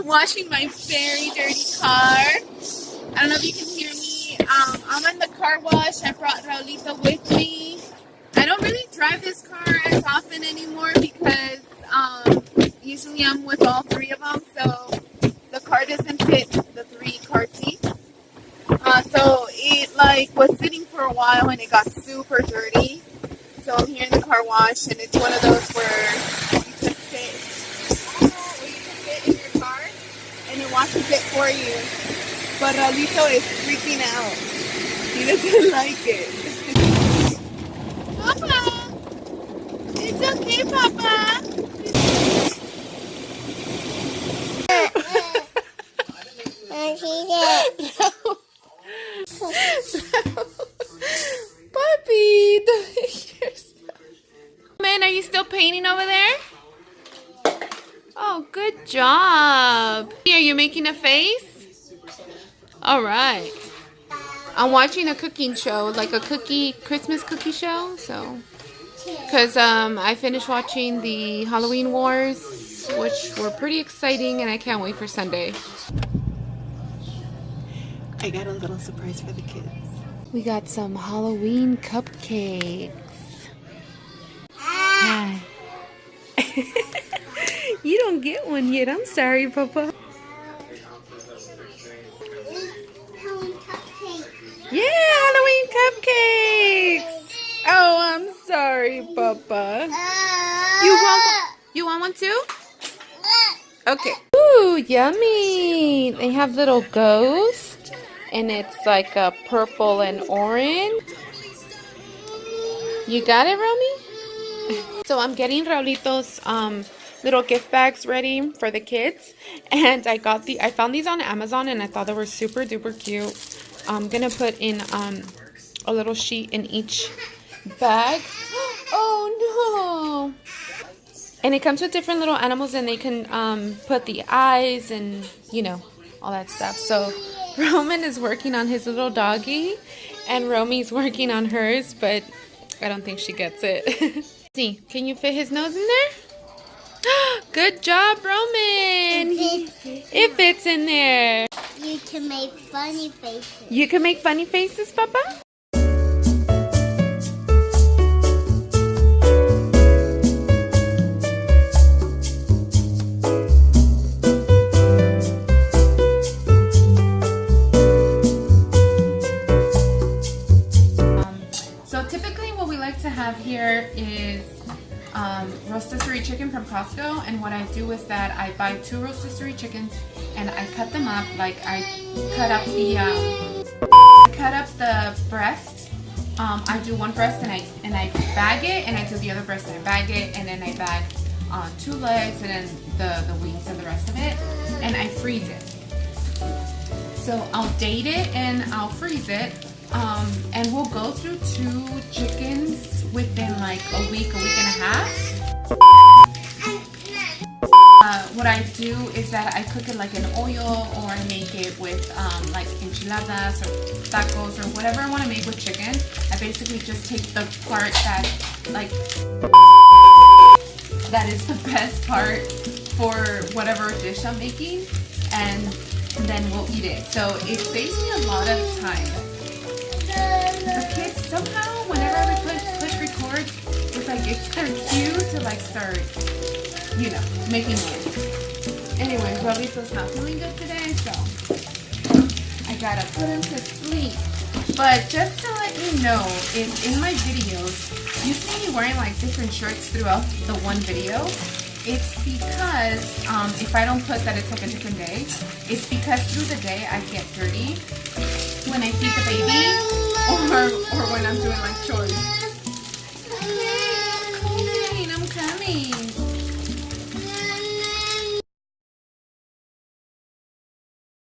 washing my very dirty car. I don't know if you can hear me. I'm in the car wash. I brought Raulito with me. I don't really drive this car as often anymore because usually I'm with all three of them, so the car doesn't fit the 3 car seats. So it like was sitting for a while and it got super dirty. So I'm here in the car wash, and it's one of those where you can sit in your car and it washes it for you. But Raulito is freaking out. He doesn't like it. Papa! It's okay, Papa! Puppy! Man, are you still painting over there? Oh, good job. Are you making a face? Alright. I'm watching a cooking show, like a Christmas cookie show, so. Because I finished watching the Halloween Wars, which were pretty exciting, and I can't wait for Sunday. I got a little surprise for the kids. We got some Halloween cupcakes. Hi. You don't get one yet. I'm sorry, Papa. Yeah, Halloween cupcakes. Oh, I'm sorry, Papa. You want one too? Okay. Ooh, yummy. They have little ghosts, and it's like a purple and orange. You got it, Romy? So I'm getting Raulito's little gift bags ready for the kids, and I found these on Amazon, and I thought they were super duper cute. I'm gonna put in a little sheet in each bag. Oh no! And it comes with different little animals, and they can put the eyes and, you know, all that stuff. So Roman is working on his little doggy, and Romy's working on hers, but I don't think she gets it. See, can you fit his nose in there? Good job, Roman! It fits in there. You can make funny faces. You can make funny faces, Papa? So typically what we like to have here is rotisserie chicken from Costco, and what I do is that I buy 2 rotisserie chickens and I cut them up. Like I cut up the breast. I do one breast and I bag it, and I do the other breast and I bag it, and then I bag 2 legs and then the wings and the rest of it, and I freeze it. So I'll date it and I'll freeze it, and we'll go through 2 chickens within like a week and a half. What I do is that I cook it like in oil, or I make it with like enchiladas or tacos or whatever I want to make with chicken. I basically just take the part that is the best part for whatever dish I'm making, and then we'll eat it. So it saves me a lot of time. The kids somehow, whenever we push record, it's like it's their cue to like start, you know, making noise. Anyway, Raulito's not feeling good today, so I gotta put him to sleep. But just to let you know, in my videos, you see me wearing like different shirts throughout the one video. It's because, if I don't put that it's like a different day, it's because through the day I get dirty when I feed the baby, or when I'm doing like chores.